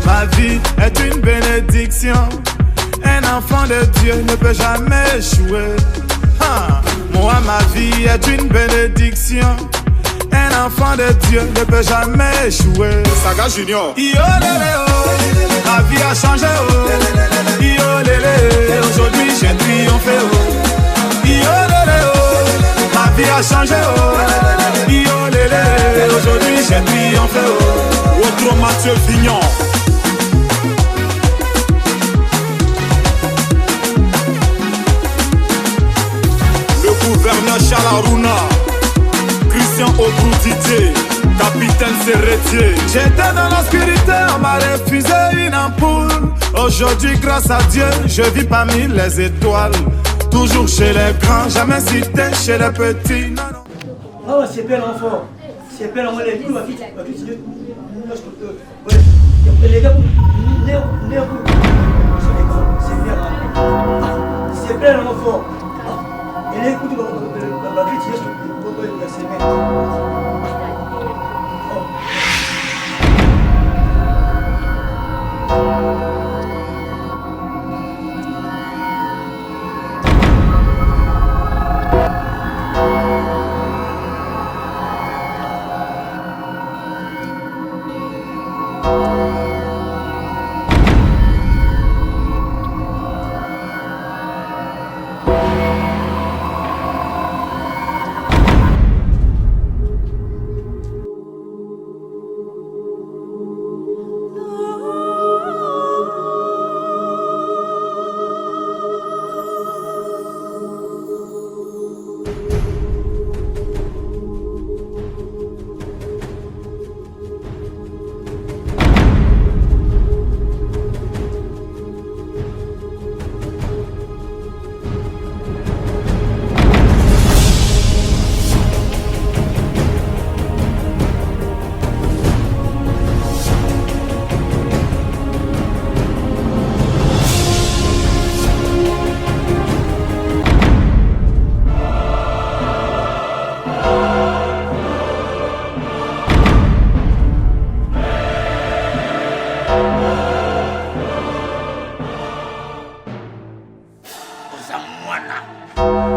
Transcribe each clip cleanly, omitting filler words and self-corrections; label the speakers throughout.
Speaker 1: Ma vie est une bénédiction. Un enfant de Dieu ne peut jamais échouer. Moi, ma vie est une bénédiction. Un enfant de Dieu ne peut jamais échouer.
Speaker 2: Saga Junior.
Speaker 1: Yo lélé oh, ma vie a changé oh. Yo lélé, aujourd'hui j'ai triomphé oh. Yo lélé oh, ma vie a changé oh. Yo lélé, aujourd'hui j'ai triomphé oh.
Speaker 2: Autre Mathieu Vignon. Le gouverneur Chalaruna. Christian Obrou-Didier, capitaine Serretier.
Speaker 1: J'étais dans l'obscurité, on m'a refusé une ampoule. Aujourd'hui, grâce à Dieu, je vis parmi les étoiles. Toujours chez les grands, jamais cité chez les petits. Non, non.
Speaker 3: Oh, c'est bel enfant. C'est bel enfant. Les gars, c'est bel enfant. Et écoute,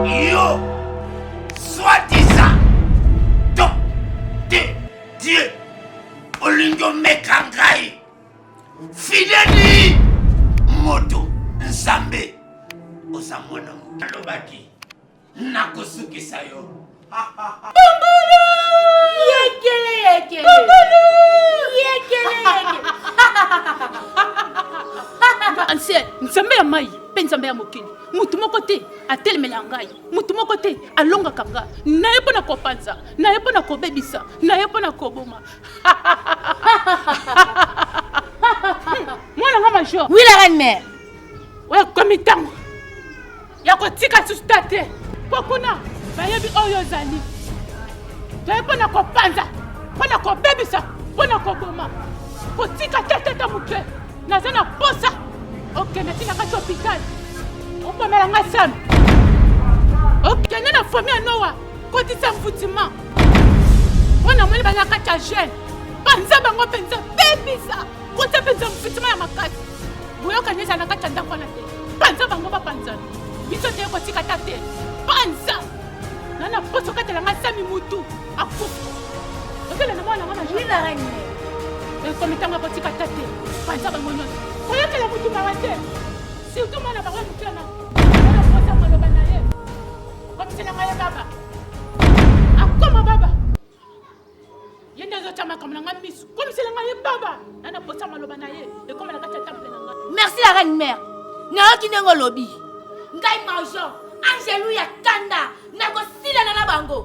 Speaker 4: Yo, soi-disant, donc, de Dieu, Olingo Mekangai, Fideli, Moto, Nzambe, Osamona, Lobaki, Nakosuki Sayo.
Speaker 5: Bambulu! Yekele! Ancien, Nzambe ya mai, pe Nzambe ya mokili. Mutu moko te atelemela ngai, mutu moko te alongaka nga. Naye mpo na kopanza, naye mpo na kobebisa, naye mpo na koboma. Mwana nga major.
Speaker 6: Oui, la reine-mère.
Speaker 5: Ouais, comme itango. Ya kotika susta te. Pokuna, bayebi oyo zali. Naye mpo na kopanza, mpo na kobebisa, mpo na koboma. Kotika te muke. Naza na posa. Ok, natina kati hôpital. On peut mettre un sam. Ok, nous avons famille à Noah. Quand il s'est foutu, on a mis un cacha jeune. Panza bango penza baby ça. Quand il penza foutu ma makasi. Vous voyez que nous avons cacha ndako na te. Panza bango ba panza. Biso te ko tika tate. Panza. Nana poso kata la ngasami mutu. Akufu. Ok, la mwana mwana.
Speaker 6: Oui, la reine.
Speaker 5: Et comme il t'a ko tika tate. Panza bango non. Vous voyez que la mutu mawate. Surtout moi, la parole est claire. Comme c'est la maille baba. Ah, comment baba? Il y a des autres comme la miss. Comme c'est la maille baba. On a posé ma lobanaye. Et comme la carte temple.
Speaker 6: Merci la reine-mère. N'a qui n'est pas lobby. Ngai major. Angelou ya kanda. Nago sila na bango.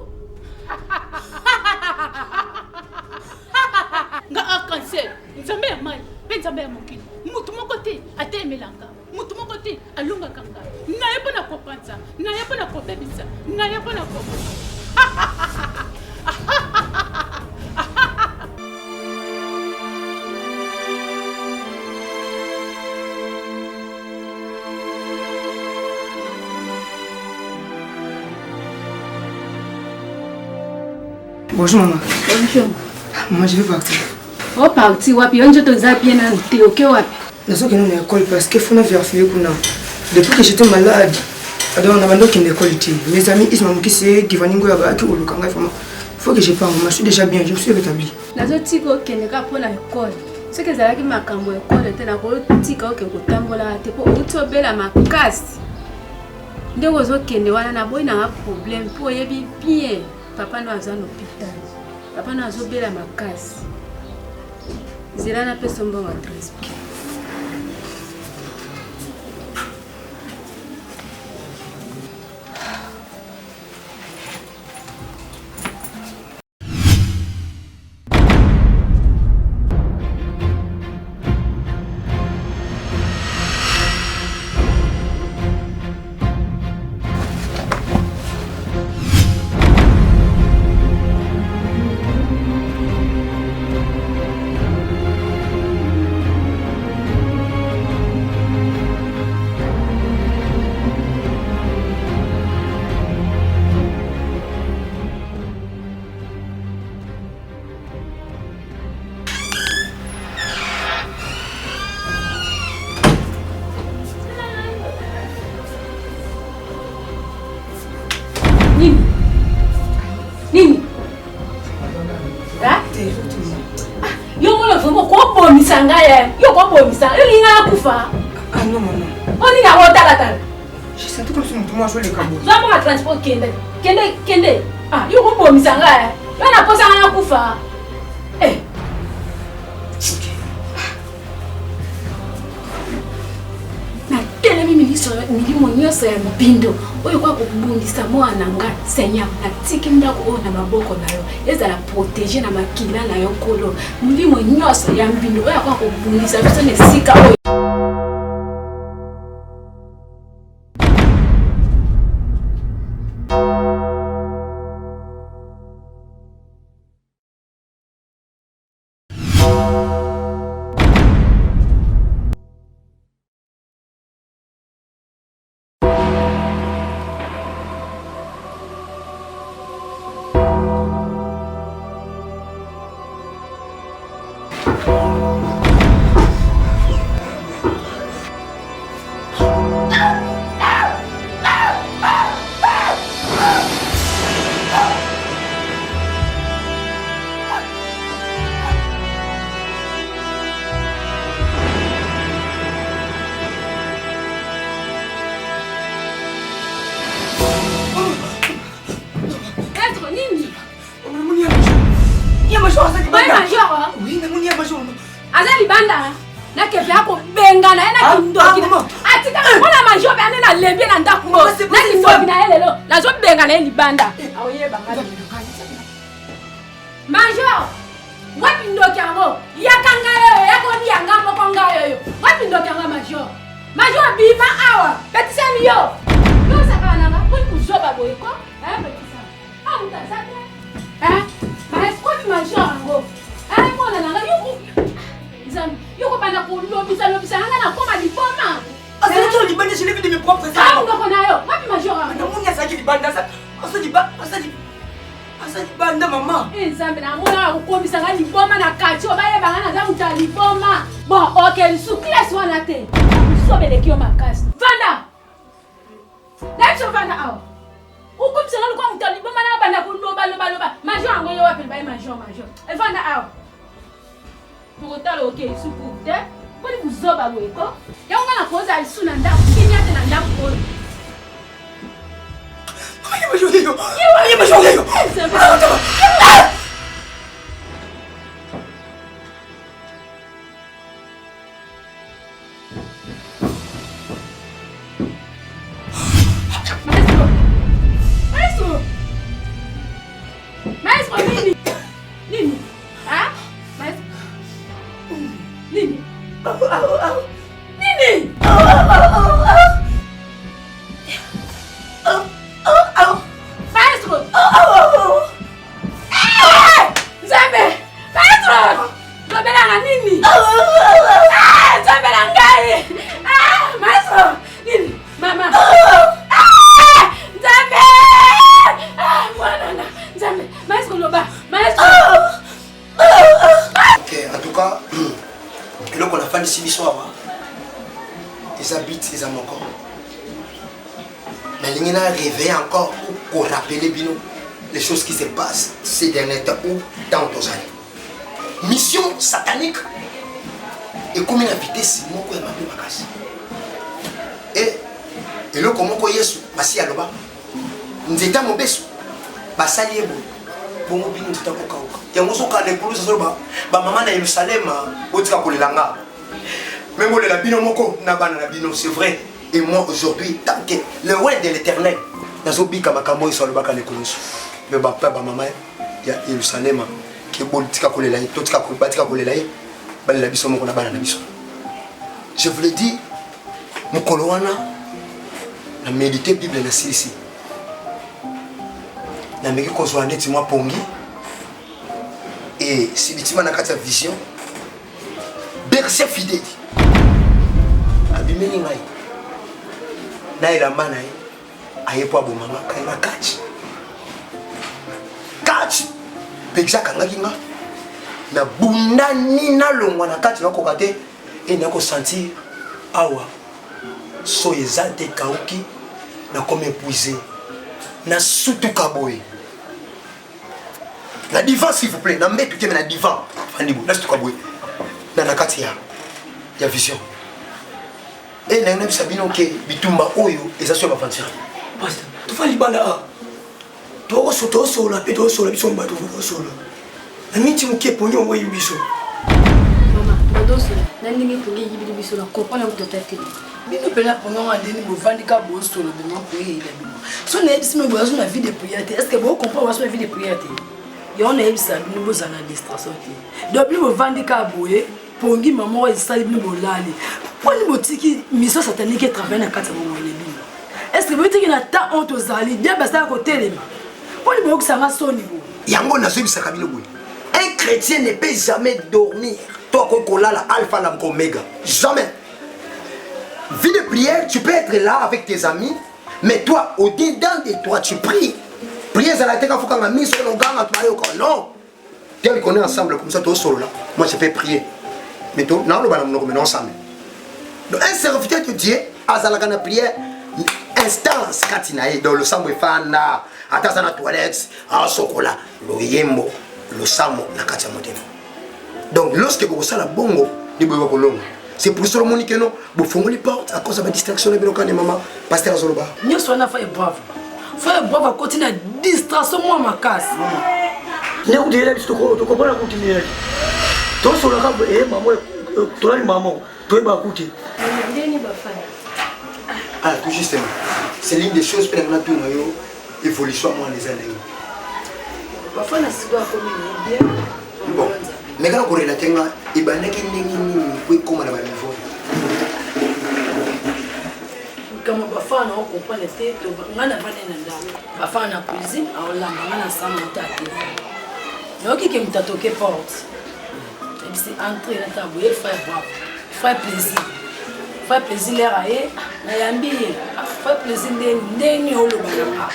Speaker 5: Nga arc-en-ciel. Nzambe ya mai. Pe nzambe ya mokili. Mutu moko te atelemelanga. Mutu moko te alunga kanga. Naye pona kopanza, naye pona kobebisa, naye pona kobo.
Speaker 7: Bonjour maman.
Speaker 6: Bonjour.
Speaker 7: Maman, je vais partir. Oh parti wapi on joto za bien en théoké wapi.
Speaker 3: Nazo que nous à l'école parce que faut nous vérifier kuna. Depuis que j'étais malade, alors on a abandonné l'école. Mes amis ils m'ont dit c'est Givaningo ya ba ki olukanga faut que je parte. Je suis déjà bien, je suis rétabli.
Speaker 7: Nazo tiko keneka pour l'école. Ce que zalaki makambo école te na ko tika oke ko tambola te po utobela makasi. Ndeko zo kende wana na boy na problème po yebi bien. Papa no aza l'hôpital. Papa no azobela makasi. Zela na peso mbongo transport.
Speaker 5: Nini? Yo mwana vraiment ko bomisa ngaya. Yo ko bomisa. Eli nga kufa.
Speaker 3: Ah non maman.
Speaker 5: Oni na hotala tala.
Speaker 3: Je sens comme si moi jouer les cabots.
Speaker 5: Zo mo transport kende. Ah, yo ko bomisa ngaya. Yo na posa nga kufa. Eh. Na tele mimi milimo nyose ya mbindo. Oyo kwa kubundisa mwana nga senya na tiki ndako na maboko nayo. Eza la protéger na makila na yo kolo. Milimo nyose ya mbindo oyo kwa kubundisa biso ne sika oyo. Azali banda na kepe hapo benga na ena kindoki. Atika mbona majobe anena lembie na ndako mo. Na kindoki na elelo. Na zo benga na eli banda. Awoye banga. Majo. Wapi ndoki amo? Yakanga yo, yakoni yanga mo konga yo. Wapi ndoki amo majo? Majo bifa awa. Petisa mi yo. Yo sakana nga poni kuzoba boyko. Petisa. Mutazate. Mas wapi majo ango? Mbona nanga yuko. Yuko bana kulobisa nanga na koma liboma.
Speaker 3: Azali libanda je l'ai vu de mes propres yeux.
Speaker 5: Ah, ndoko nayo. Wapi majora?
Speaker 3: Na munya zaki libanda sa. Asali banda mama.
Speaker 5: Nzambe na mona ukobisa nga liboma na kati obaye bangana za muta liboma. Bon, okay, sukles wana te. Sobele kio makasi. Vanda. Let's vanda aw. Ukobisa nga kwa muta liboma na bana kuloba. Majora ngo yo wapi baye majora. Vanda aw. Tukotalo okay suku te. Poni kuzoba weko. Ya unga na koza alisuna ndaku kinya te na ndaku oyo. Maestro, nini? Nini? Ah? Maestro. Nini? Nini? Maestro! Nzambe! Maestro! Dobelanga nini? Nzambe na ngai! Maestro! Nini? Mama! Nzambe! Mwana na! Nzambe! Maestro loba! Maestro!
Speaker 8: Ok, en tout qu'on a fait ici l'histoire. Ils habitent, ils ont encore. Mais il y a rêvé encore pour rappeler bien les choses qui se passent ces derniers temps ou dans nos années. Mission satanique. Et comme il a habité Simon, il m'a appelé ma casse. Et là, comment il y a ce passé à l'oba? Nous étions mon beso. Basali ebo. Bon, nous étions au Kaouka. Et on s'est calé pour nous. Maman à Jérusalem, au Tika pour les langas. Même si la bino moko na bana la bino, c'est vrai. Et moi aujourd'hui, tant que le roi de l'éternel, nazobi kama kamo iso alobaka le koloso. Mais papa maman ya Jérusalem qui est bon tika kolela yi, to tika ko batika kolela yi, bala la biso moko na bana na biso. Je vous le dis, mokolo wana na méditer Bible na sisi. Na meki kozwa ndeti mwa pongi. Et si bitima na kati ya vision, berger fidèle. Abimeli ngai. Na ilamba na ye. Ayepo abo mama kaina catch. Catch. Peksa kangaki nga. Na bunda ni na longwa na catch na kokate et na ko sentir awa. So ezate kauki na comme épuisé. Na sutu kaboy. Na divan s'il vous plaît, na mbetu ke na divan. Fandibo, na sutu kaboy. Na nakati ya vision. Et na ngana bisabino ke bitumba oyo ezasyo ba fantia. Pastor, tu fali bala. To sola pe to sola biso mba to sola. Na miti muke ponyo mo yibiso.
Speaker 6: Mama, to sola. Na ndingi ponyo yibiso na kopana ko tete.
Speaker 3: Bino pela ponyo andeni bo vandika bo sola de mo ko yi bino. So na ebisi me bo azu na vie de prière. Est-ce que vous comprenez wa vie de prière? Yo na ebisa bino bo zana distraction te. Donc bino vandika boye pongi maman ezali bino bolali. Poni botiki mission satanique travaille na kati mo lebino. Est-ce que vous dites qu'il y a tant honte aux alliés bien basta à côté les mains. Poni bo que ça va sonner bo.
Speaker 8: Yango na zebisa kabilo boye. Un chrétien ne peut jamais dormir. Toi ko la alpha la oméga. Jamais. Vie de prière, tu peux être là avec tes amis, mais toi au-dedans de toi tu pries. Prière à la tête quand faut qu'on a mis sur le gang non. Tel qu'on est ensemble comme ça tout solo là. Moi je peux prier. Mais toi non le ensemble. Donc un serviteur de Dieu, azalaka prière instance katinae dans le sambo fana, atasa na toilette, a sokola, le yembo, le samo na katia motema. Donc lorsque vous ça la bongo, ni boyo kolongo. C'est pour ça que nous vous fongons les portes à cause de la distraction de Bilokane maman, pasteur Zoloba.
Speaker 3: Nous sommes fait brave. Frère brave à continuer à distraction moi ma casse.
Speaker 9: Ni kudira biso to ko bona continuer. To solo ka maman to la maman. Toi, bah, écoutez.
Speaker 8: Ah, tout justement. C'est l'une des choses que nous avons évolution à les années.
Speaker 3: Parfois, on a signé bien.
Speaker 8: Bon, mais quand on regarde, il y a des gens qui ont un niveau.
Speaker 3: Comme parfois, on comprend les têtes, on a parfois on a cuisine, on a ensemble, on a qui m'a toqué porte. Il s'est entré dans la table, il fait bravo. Faire plaisir. Faire plaisir l'air aïe, n'ayambi. Faire plaisir n'enni au lobana.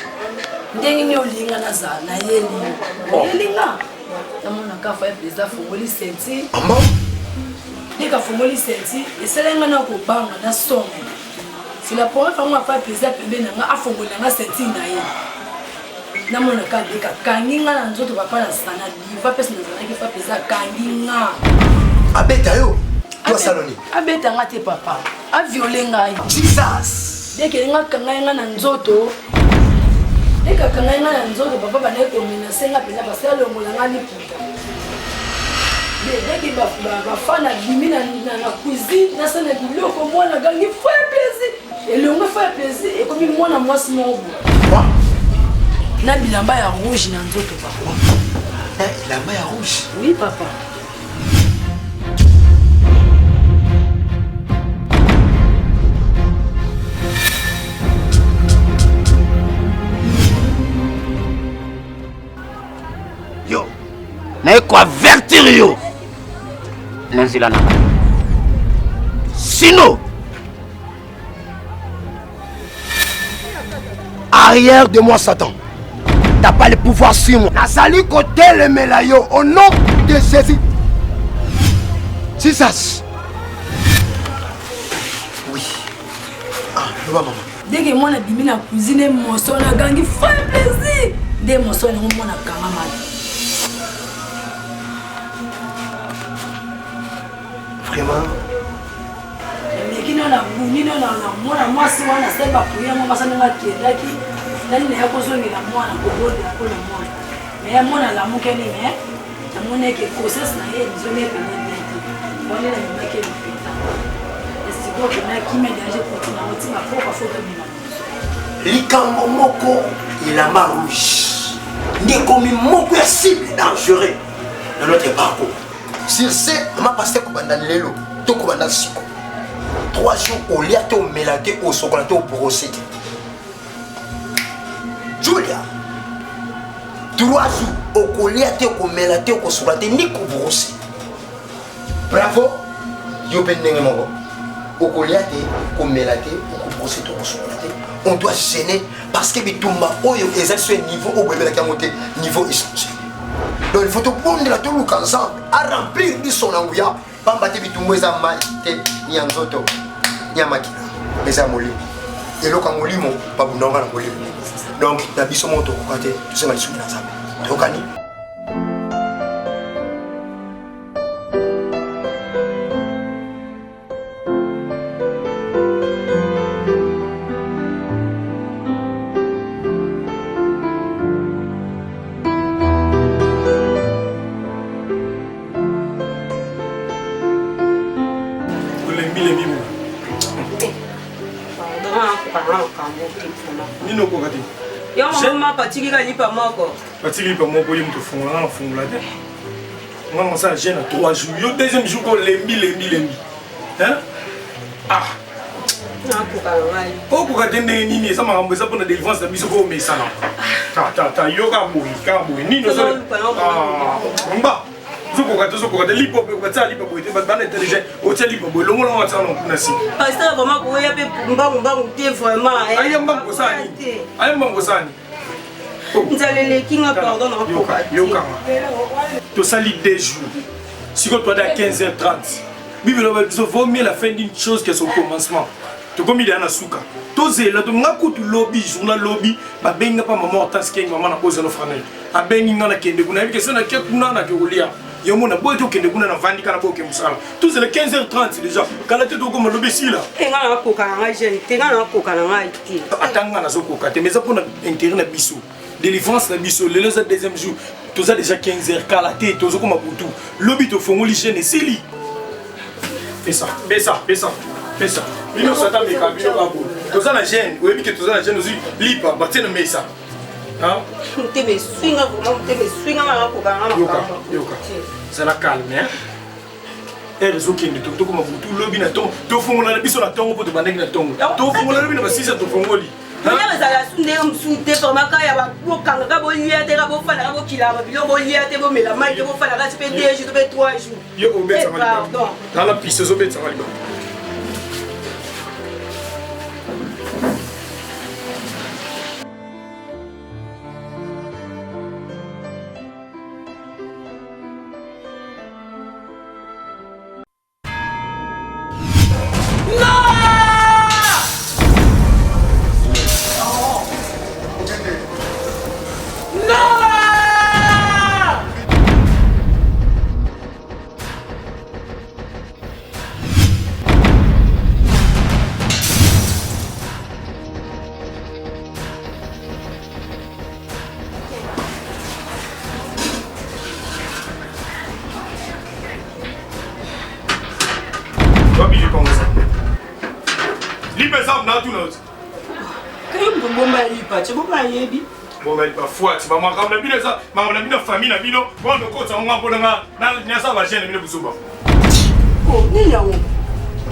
Speaker 3: N'enni au linga naza, n'ayeli. N'aylinga. Namona ka faire plaisir, faut me sentir.
Speaker 8: Maman.
Speaker 3: Dès que faut me sentir, et c'est là qu'on a coupé na son. Si la première fois on faire plaisir, bébé n'a faut me na sentir n'ayeli. Namona ka dès que kanginga na nzoto papa na sana, diva pesa na qui faire plaisir kanginga.
Speaker 8: Abetayo. Toi Saloni.
Speaker 3: Abetanga te papa. A violé ngai.
Speaker 8: Jesus.
Speaker 3: Dès que nga kanga na nzoto. Dès que kanga na nzoto papa ba ne ko menacer nga pena parce que le ngola ngani puta. Dès que ba fana limina na cuisine na sana biloko mwana gangi faire plaisir. Et le ngo faire plaisir et comme mwana mwasi mo. Na bilamba ya rouge na nzoto papa.
Speaker 8: Bilamba ya rouge.
Speaker 3: Oui papa.
Speaker 4: Yo, naye ko avertir yo. Nanzila na. Sinon,
Speaker 8: arrière de moi Satan. T'as pas le pouvoir sur moi. Nazali côté le melayo au nom de Jésus. Jesus.
Speaker 10: Dès que moi, je suis dans la cuisine, je suis dans la gang, il fait plaisir. Dès que je suis dans la gang,
Speaker 8: Vraiment?
Speaker 10: Mais qui n'a pas bouni, non, moi, si on a fait pas pour rien, moi, ça n'a pas été là. Là, il y a besoin de la moi, mais il y a moi, la moi, qui est là, il y a qui est grossesse, il y a besoin de la moi, il y a qui est là. C'est quoi qui m'a dérangé pour tout le monde, ma propre faute de
Speaker 8: Likambo moko, il a ma rouge. N'est comme moko est cible dangereux dans notre parcours. Sur ce, on m'a passé comme dans l'élo, tout comme dans le siko. 3 jours au lit, au mélaté, au chocolat, au brossé. Julia, 3 jours au collier, au mélaté, au chocolat, ni au brossé. Bravo, yo pendenge moko. Au collier, au mélaté, au brossé, au chocolat. On doit gêner parce que Bitumba, ils ont ce niveau au bébé qui a monté, niveau échangé. Donc il faut tout prendre la tout ensemble, à remplir de son angouya, pas battre Bitumba, ils ont mal, ni en zoto, ni en makina, ils ont molli. Et l'eau quand molli, mon pas bon, non, molli. Donc, la biso monte au côté, tout ça, mal sous la salle. Tu reconnais?
Speaker 11: Nino kokati.
Speaker 12: Yo mama patiki ka lipa moko.
Speaker 11: Patiki lipa moko yim to fonga na fonga de. Maman ça gêne 3 jours. Yo deuxième jour ko lembi. Hein? Ah.
Speaker 12: Na kokalai.
Speaker 11: Ko kokati ndenge nini ça makambo ça pona délivrance na biso ko mesana. Ta yo ka boy. Nino so. Ah. Mba. Zoko lipo kokata lipo boy te bana intelligent. O teli lipo boy longo longo tsana kuna si.
Speaker 12: Pasteur vraiment ko ya pe mba te vraiment.
Speaker 11: Ayamba ko sani.
Speaker 12: Nzalele kinga pardon na kokati.
Speaker 11: To sali 2 jours. Si toi à 15h30. Bible vaut mieux la fin d'une chose que son commencement. To comme il y a na suka. To zela to ngaku tu lobby journal lobby ba benga pa maman Hortense kenga maman na pose no franel. A bengi ngana kende kuna bi question na ke kuna na ke olia. Yo mona boy to kende kuna na vandi kana boke musala. To zela 15h30 déjà. Kala te to comme lobby si là.
Speaker 12: Enga na koka nga jeune, tenga na koka nga iti.
Speaker 11: Atanga na zokoka te mais ça pour na intérêt na biso. Délivrance na biso le deuxième jour. To za déjà 15h kala te to zo comme butu. Lobby to fongoli jeune seli. Fais ça. Nous sommes dans les cabinets. Tous les jeunes, vous avez vu que tous les jeunes aussi libre, battez le mesa. Hein? C'est la calme, hein? Et les autres qui ne sont pas tout le lobby n'a ton, tout fond la biso la ton pour te bander na ton. Tout fond la lobby n'a pas si ça te fond oli.
Speaker 12: Hein? Mais ça la sunde sunde pour ma kaya ba ko kanga bo lié te bo fala bo kila ba bilo bo lié te bo mela mai te bo fala ka spend 2 jours te 3 jours.
Speaker 11: Yo au bet ça va. Dans la piste zo bet ça va. Bon mais pas foi, tu vas m'en bien ça, ma bien famille na bino, bon de côté on va pour na ça va gêner bino busuba.
Speaker 12: Oh, ni ya wo.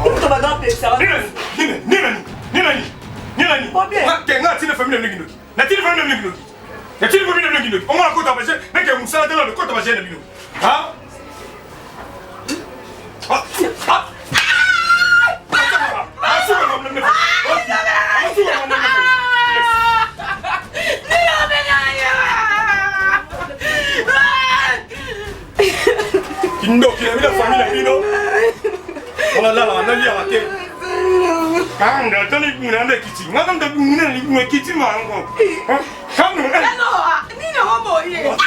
Speaker 12: Tu vas dans ça. Ni. Kenga tine famille na bino. Na tine famille na bino. Na tine famille na bino. On va côté va gêner, mais que musala de la côté va gêner bino. Hein? Kindo qui a mis la famille à Bino. On a là, on a lié à la tête.
Speaker 11: Kanga tani kunanda kiti. Ngakanga kunanda ni kiti mango. Kamu.
Speaker 12: No, ni no boye.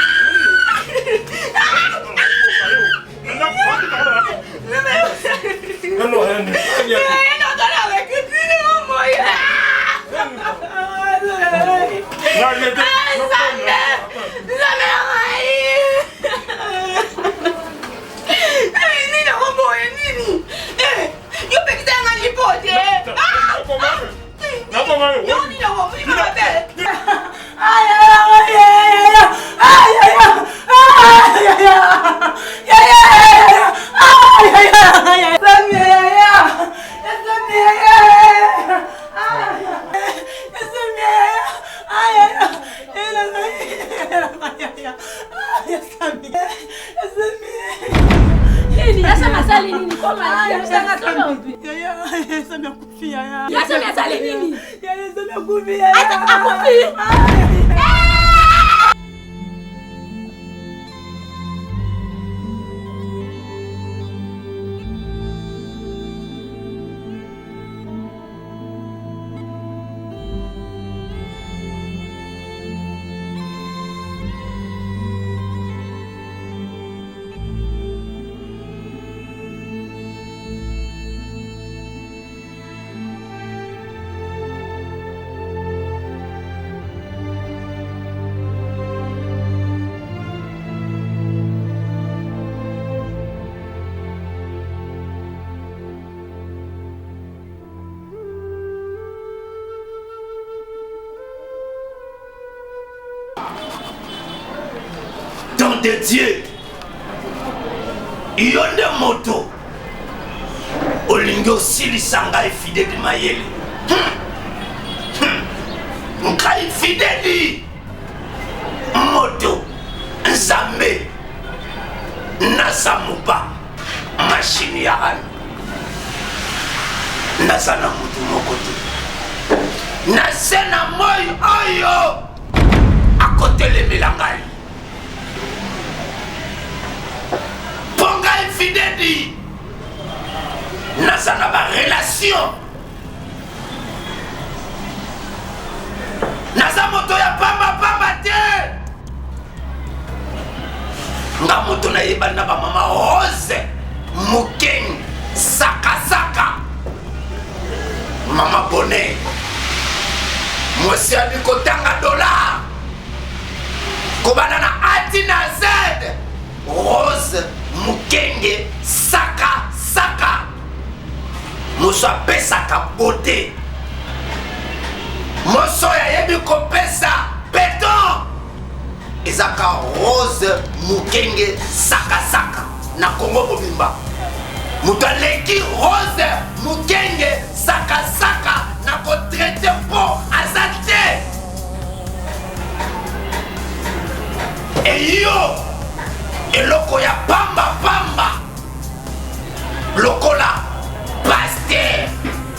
Speaker 8: De Dieu, il y a des motos. Olingo Silisanga est fidèle de Mayele. Nka est fidèle. Moto, Nzambe, Nasamupa, machine Yaran. Nasana Mutu Mokoto. Nasena Moy Oyo. À côté les Mélangali. Ponga infidèle Nasana ba relation Nasa moto ya pamba te Nga moto na yeba na ba mama Rose Mukeng Saka Mama Bonnet Mwesi abi kotanga $, Kobana na Atina Z Rose Mukenge Saka Moso apesaka beauté Moso ya yebi kopesa béton Ezaka Rose Mukenge Saka Na Congo Mobimba Muto aleki Rose Mukenge Saka Na kotraite po azate Eyo Eloko ya pamba Lokola Pasteur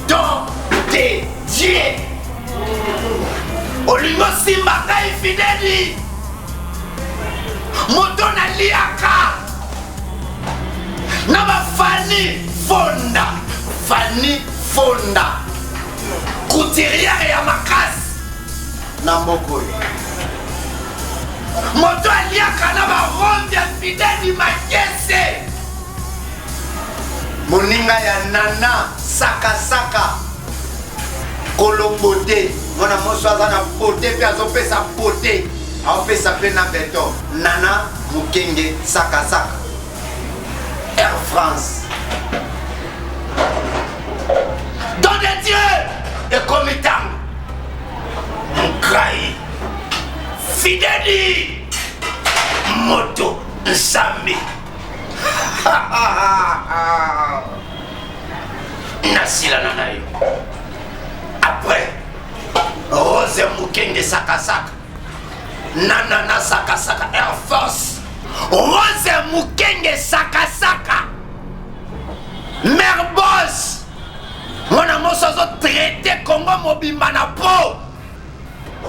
Speaker 8: Don de Dieu Olingo Simba ka infidèle Moto na liaka Na ba Fanny Fonda Couturière ya makasi Na Mokoy Moto aliaka na ba ronde ya fidèle makese Moninga ya Nana Saka Kolombote Mona moso azana pote pe azopesa pote Aopesa pe na beton Nana Mukenge Saka Air France Don de Dieu Et Komitang Nkai Fidèle Moto Nzambe Nasila nanayo Après Rose Mukenge Saka Nana Saka Air Force Rose Mukenge Saka Mère Boss Mona moso zo traité Congo Mobimba na po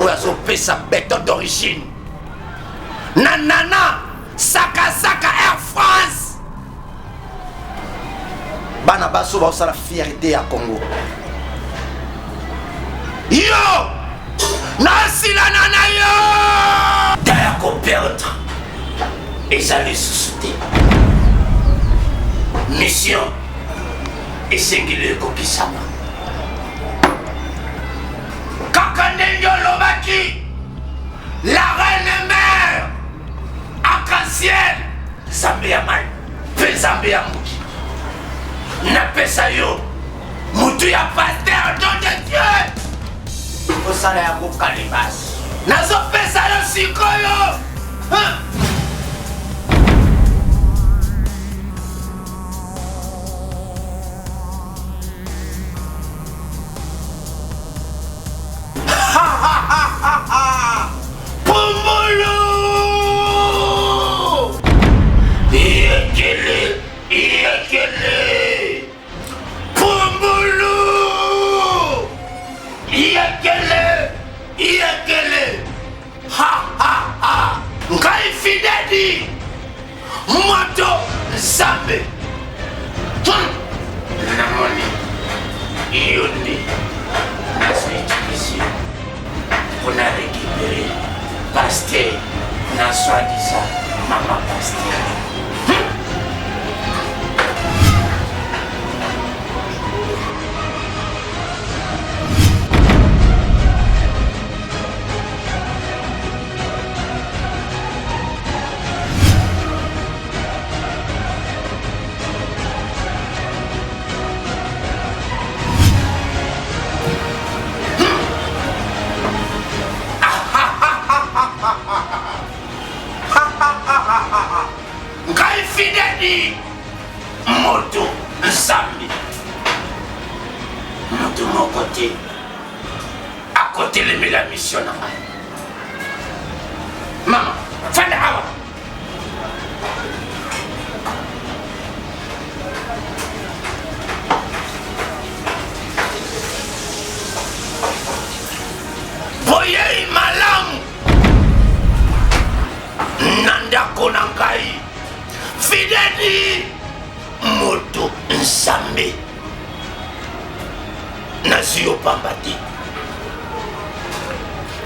Speaker 8: Oya zo pesa béton d'origine Nana Saka Air France Bana baso ba osala fierté à Congo
Speaker 4: Yo! Nasilana na yo! Daya ko perdre. Ezali susute. Mission. Esengile kokisama. Kaka ndenge olobaki. La reine mère. Arc-en-ciel. Zambe ya mal. Pe zambe ya muki. Napesa yo. Mutu ya pasteur don de Dieu. Osala ya kokalibasi. Nazopesa yo sikoyo. Pumbulu! Iekele! Iekele! Pumbulu! Iekele! Iekele! Ha ha ha! Ngai fidedi! Moto Zambe! Namoni! Iyoni! Nasuitikisi! On a récupéré Pasteur, on a soi-disant Maman Pasteur. Ngai fidèle moto Zambi. Moto mon côté. À côté de la mission. Maman, fais awa. Boye malamu. Nanda konangai. Fidèle moto Nzambe Nazio Pambati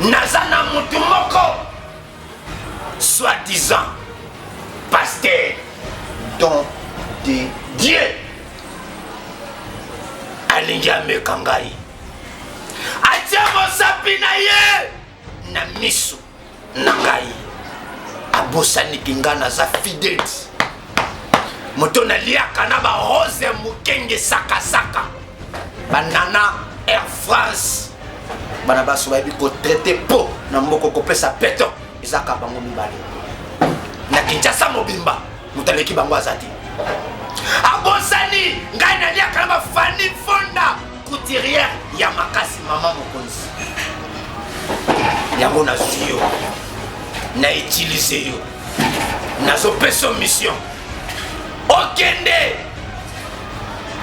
Speaker 4: Nazana moto moko soi-disant pasteur don de Dieu alingi ameka ngai atia mosapi na ye na miso na ngai abosaniki nga naza fidèle moto naliaka na ba rose mukenge saka saka banana Air France bana baso bayebi ko traiter po na mboko kopesa peto ezaka bango mibale na Kinshasa mobimba mutaleki bango azati abosani ngai naliaka na ba Fanny Fonda couturière ya makasi mama mokonzi yango na suyo na utiliser yo nazo peso mission okende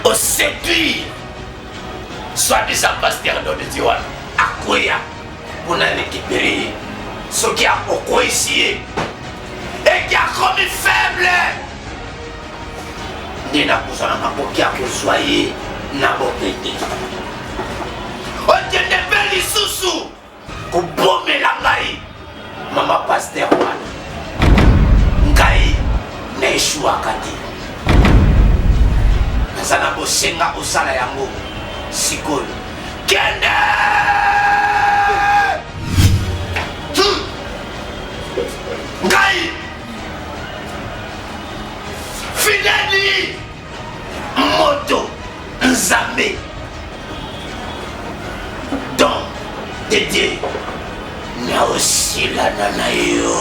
Speaker 4: au séduire soi-disant pasteur de Dieu akoya pour récupérer ce qui a pourquoi ici et qui a commis faible ni na kusana maboki a kosoyer na bopete okende beli susu ko bomela ngai mama pasteur wana ngai na eshua kati nazana bosenga osala yango sikoyo kende ngai fidèle moto Nzambe don de Dieu na osilana na yo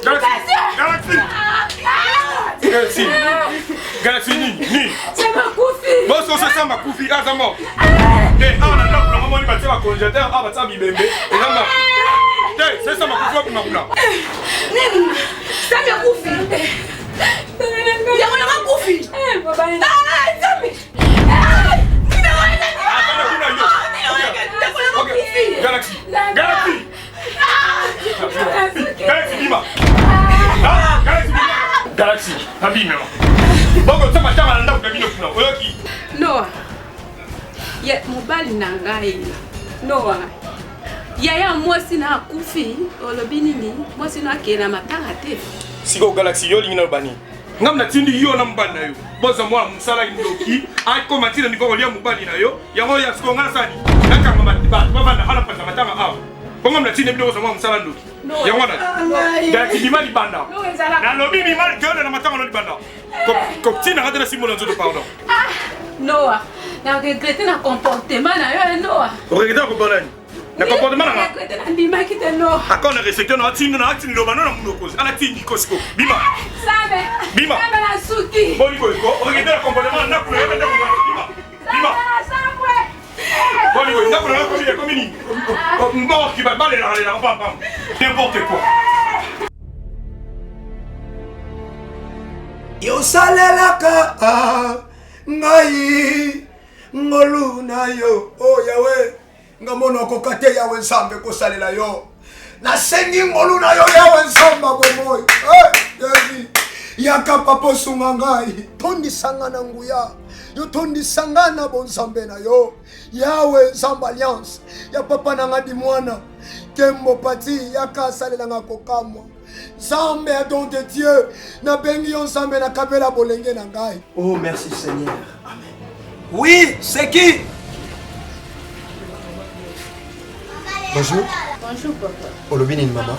Speaker 11: Gracias. Ni.
Speaker 10: C'est ma couffi.
Speaker 11: Bon, c'est ça ma couffi. Ah, ça mort. Eh, on a là, on va mettre ma congélateur. Ah, bah ça bibembe. Et là, c'est ça ma couffi pour ma
Speaker 10: C'est ma couffi. Il y a ma couffi.
Speaker 11: Galaxy. Galaxy. Galaxy, Bima. Galaxy, Bima. Galaxy, Bima. Bon, ça m'a chama nanda kubino kuna. Oyoki.
Speaker 7: Noah. Ya mobali na ngai. Noah. Yaya mwasi na kufi olobi nini? Mwasi na kena matanga te.
Speaker 11: Siko Galaxy yo lingina bani. Ngamna tindi yo na mbali na yo. Boza mwa musala ndoki. Ai komatira ni ko lia mobali na yo. Yango ya siko ngasani. Naka mama ba baba na hala pata matanga awa. Bongo mna tindi bido boza mwa musala ndoki. Yango na. Galaxy bima li banda. Na lobi bima li gona na matanga no li banda. Ko tina ngata na simo nzoto pardon.
Speaker 7: Noah. Na regrette na comportement na yo Noah.
Speaker 11: Regrette ko bolani. Na comportement na.
Speaker 7: Regrette na ndima kite Noah.
Speaker 11: Akona respecte na tindi na tindi lo bano na muno kozi. Ana tindi kosko. Bima.
Speaker 7: Sabe.
Speaker 11: Bima.
Speaker 7: Sabe na suki.
Speaker 11: Boni ko regrette na comportement na kuna yenda ko Bima. Bima.
Speaker 7: Sabe.
Speaker 11: Boni ko na kuna ko mini. Mbo ki ba bale na pam. N'importe quoi.
Speaker 8: Yo salelaka ngai ngoluna yo oh yawe ngamona ko kate yawe nsambe ko salela yo nasengi ngoluna yo yawe nsamba bomoy yazi yakapa posunga ngai tondi sangana nguya yo tondi sangana bonsambe na yo yawe nsamba alliance ya papa na ngadi mwana kembo pati yaka salela ngako kamwa Zambe à don de Dieu, na bengi ensemble na kabela bolenge na ngai. Oh merci Seigneur. Amen. Oui, c'est qui? Bonjour.
Speaker 7: Bonjour papa.
Speaker 8: Olobini maman.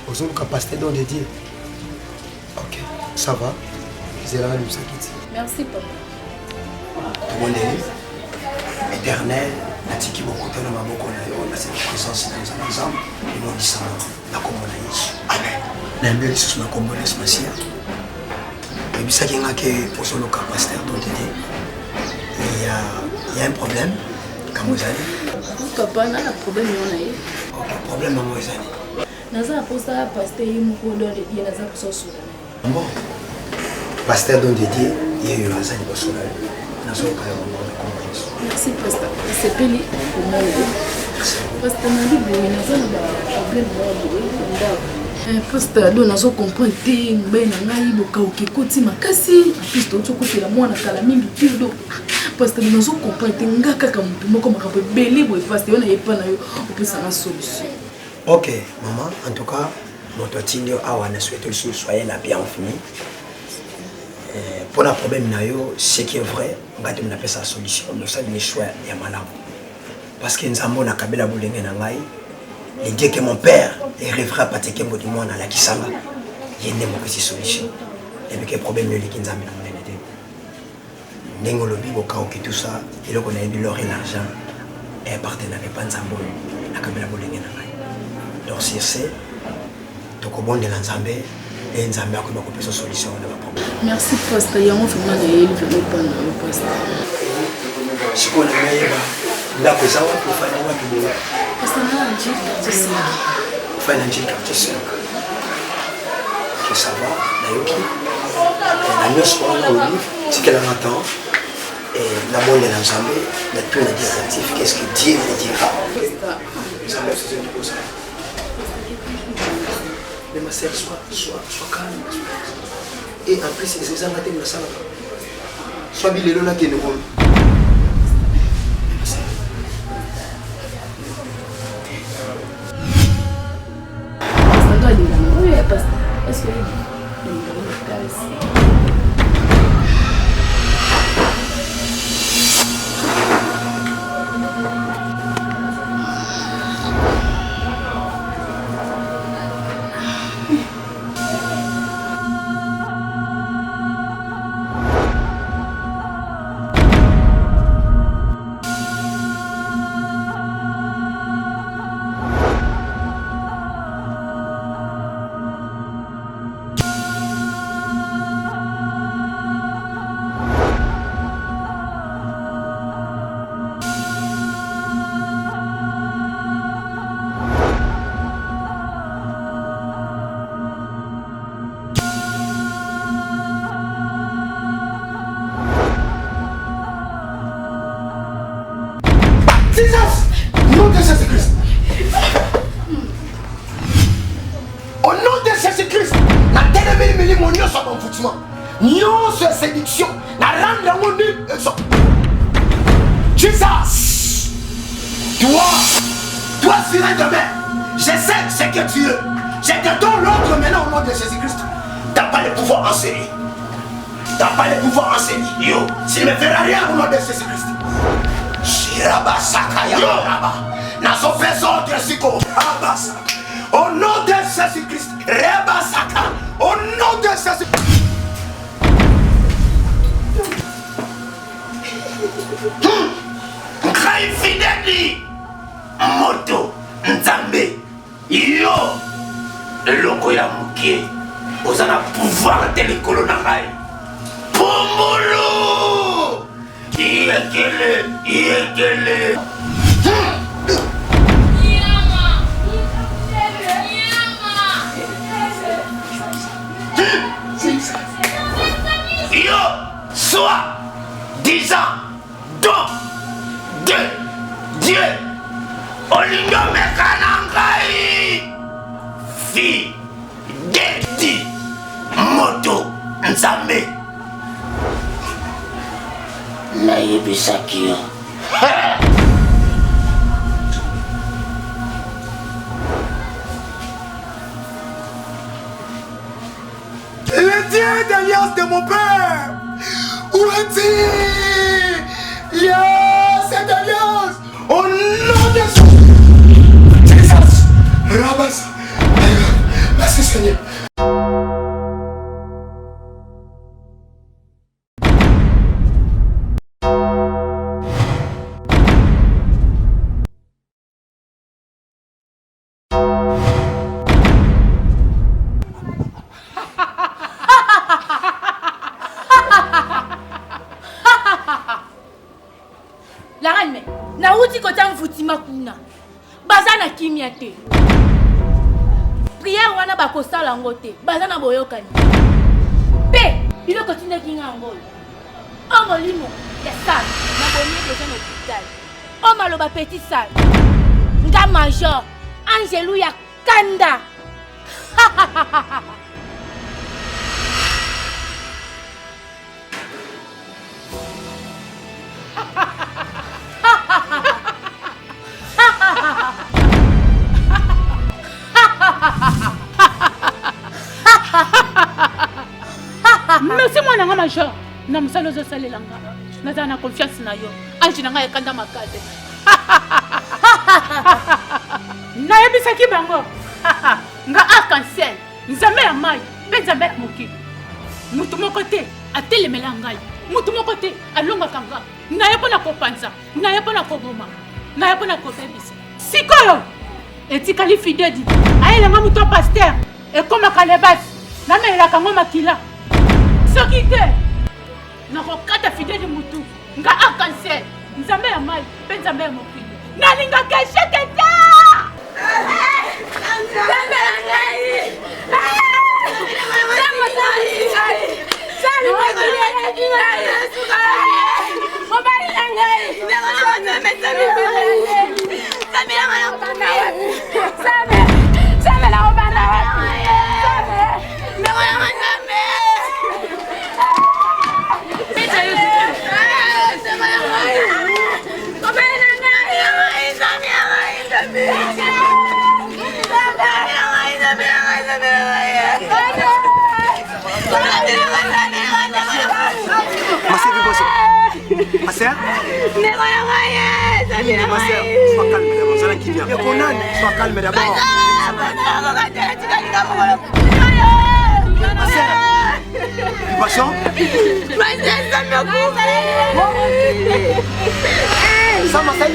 Speaker 8: Bonjour capacité don de Dieu. OK, ça va. Zéla nous sakiti.
Speaker 7: Merci papa.
Speaker 8: Demandez éternel, natiki bokoto na maboko na yo na cette présence dans un ensemble et non disant na komona Yesu. Amen. Na mbele sous na komona ce masia. Et puis ça qui ngake pour son local pasteur donc il y a un problème quand vous allez.
Speaker 7: Papa na la problème on a eu.
Speaker 8: OK, problème maman vous allez.
Speaker 7: Naza pour ça pasteur yimo don de Dieu naza pour ça.
Speaker 8: Bon. Pasteur don de Dieu, il y a eu un zani pour cela.
Speaker 7: Merci pasteur. C'est peli pour moi. Parce que na Bible il y a un problème là. Pasteur do nazo comprendre te mbena ngai boka okikoti makasi puis to tsokotela mwana kala mingi pildo. Pasteur nazo comprendre te ngaka ka mutu moko makabe beli boy pasteur na yepa na yo opesa na solution.
Speaker 8: OK, maman, en tout cas, notre tindio awana souhaite aussi soyez la bienvenue. Pour le problème, ce qui est vrai, on va donner sa solution. Nous sommes les choix et malades. Parce que nous avons kabela boulenge na ngai. Les dieux que mon père est rêvera pas te kembo du monde à la kisanga. Il y a une solution. Et puis le problème le qui nous amène à m'aider. Nengolobi boka ok tout ça. Et là on a eu l'or et l'argent. Et partenaire pas nzambo na kabela boulenge na ngai. Donc si c'est to ko bonde na nzambe. Et nous avons une solution à notre problème.
Speaker 7: Merci, pasteur. Il y a un film de l'île, je ne vais pas le pasteur.
Speaker 8: Si on a meilleur, là, vous avez pour faire un peu de
Speaker 7: Pasteur, on a un jeep quartier 5.
Speaker 8: Faire un jeep quartier 5. Que ça va, d'ailleurs, la nuit soir, on a si qu'elle attend, et la bonne est ensemble, la tour est directif, qu'est-ce que Dieu me dira. Ça va, c'est une chose. Mais ma sœur, sois calme. Et en plus, c'est ça que tu as fait. Sois bien là qui est nouveau.
Speaker 7: Est-ce que
Speaker 8: nyonso ya séduction nalanda yango nde Jesus. Toi Sirène de mer, je sais ce que tu es. Je te donne l'ordre maintenant au nom de Jésus-Christ. T'as pas le pouvoir enseigner. T'as pas le pouvoir enseigner. Yo, s'il ne me fera rien au nom de Jésus-Christ. Shiraba Sakaya Raba. Naso faisons de Siko. Abasa. Au nom de Jésus-Christ. Reba Saka. Au nom de Jésus-Christ.
Speaker 4: Ngai fidèle moto nzambe yo eloko ya mokie oza na pouvoir te likolo na ngai pumbulu yekele yo soit disant donc de Dieu olingo mekana ngai fidèle moto nzambe nayebisaki yo
Speaker 8: Le Dieu d'alliance de mon père, où est-il? Il y a cette alliance au nom de Jésus. Rabas. Merci Seigneur.
Speaker 6: La reine, na uti kota mvutima kuna. Bazana kimia te. Prière wana bakosala ngo te. Bazana boyokani. Pe, bilo kotina kinga ngolo. Omo limo ya sal, na bonye besoin d'hôpital. Omo loba petit sal. Nga major, Angelou ya kanda.
Speaker 5: Merci moi nanga major. Na musalo zo salelanga. Naza na confiance na yo. Anji nanga ekanda makate. Na yebisaki bango. Nga arc-en-ciel. Nzambe ya mai, pe nzambe ya mokili. Mutu moko te atelemela ngai. Mutu moko te alongaka nga. Na yepona kopanza, na yepona koboma. Na yepona kobebisa. Sikoyo. Etikali fidèle. Ayelanga mutu pasteur. Ekoma kalebasi. Na melaka ngo makila. Soki te nakokata fidèle mutu nga arc-en-ciel nzambe ya mai pe nzambe ya mokili nalingaka esheke te
Speaker 8: Sois calme d'abord. Passion? Ça m'a fait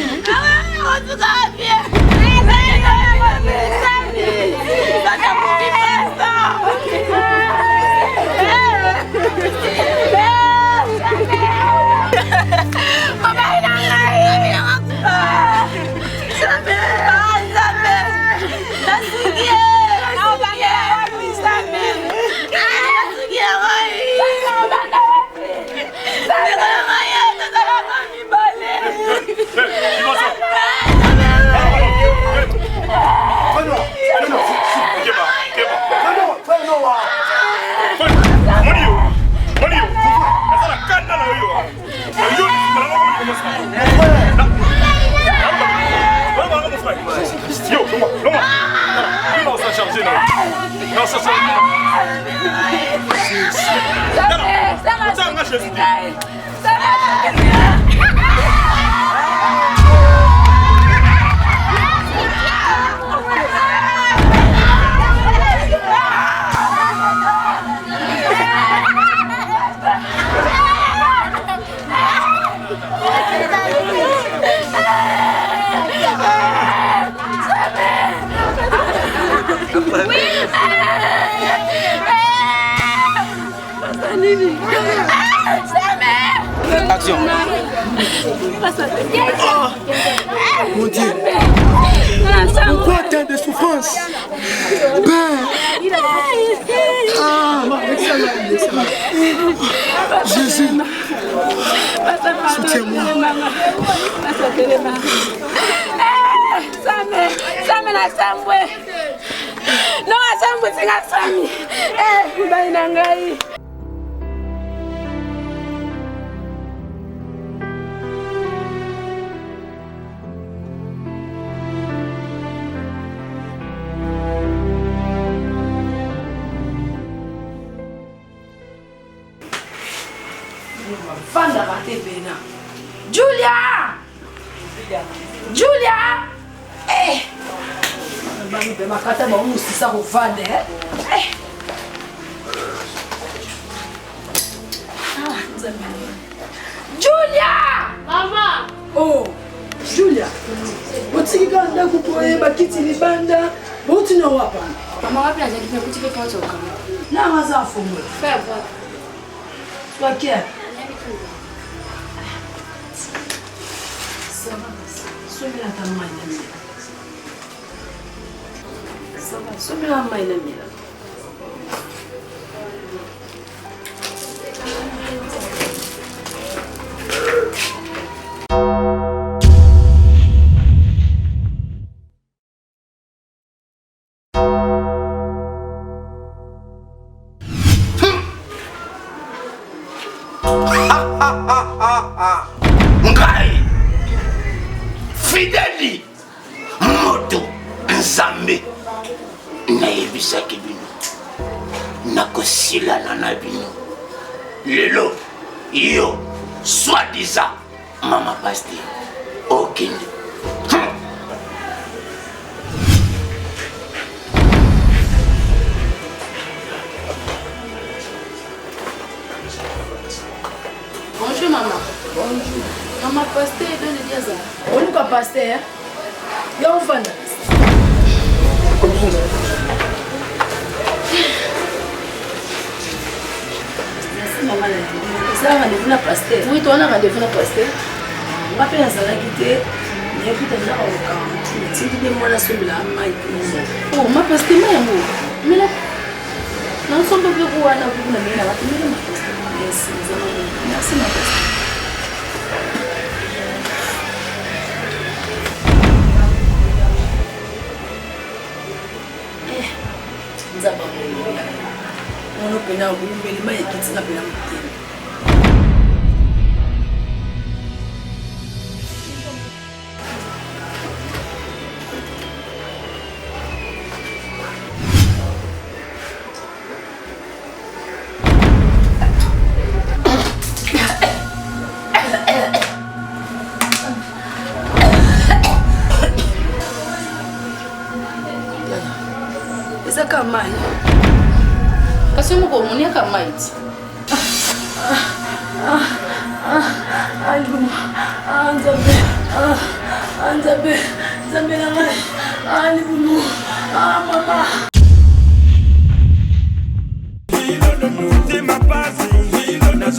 Speaker 1: Action. Oh, mon Dieu. Pourquoi tant de souffrance? Jésus, soutiens-moi.
Speaker 10: Julia! Julia! Eh! Bami makata ba umusisa ko vande eh? Julia!
Speaker 5: Mama!
Speaker 10: Oh! Julia! Otiki kanda kupoye bakiti libanda boti na wapa.
Speaker 7: Mama wapi ajakifanya kutike kwa toka.
Speaker 10: Na maza fumo.
Speaker 7: Feva.
Speaker 10: Wakia. Subira tamai na mira. Subira mai na mira.
Speaker 4: Ngai Fideli moto nzambe nayebisaki bino nakosilana na bino lelo yo soi-disant mama paste okende
Speaker 7: Bonjour maman.
Speaker 10: Bonjour.
Speaker 7: Maman pasteur donne des diazas.
Speaker 10: On est quoi pasteur? Y'a un fan. Merci maman. Ça va rendez-vous na pasteur.
Speaker 7: Oui, toi on a rendez-vous na pasteur.
Speaker 10: On va faire ça là quitter. Mais écoute là au camp. Si tu dis moi la seule là, mai.
Speaker 7: Oh, ma pasteur moi yango. Mais là non sommes pas plus quoi na vous na mais là tu me dis.
Speaker 10: Merci merci ma pasteur. Nzaba mo. Ono pena kumbeli mai kitsi na pena mutini. Mai.
Speaker 7: Kasi mo ko muni ka might.
Speaker 10: Album. Anzabe na mai. Album. Mama.
Speaker 1: Il a le monde de ma base, il a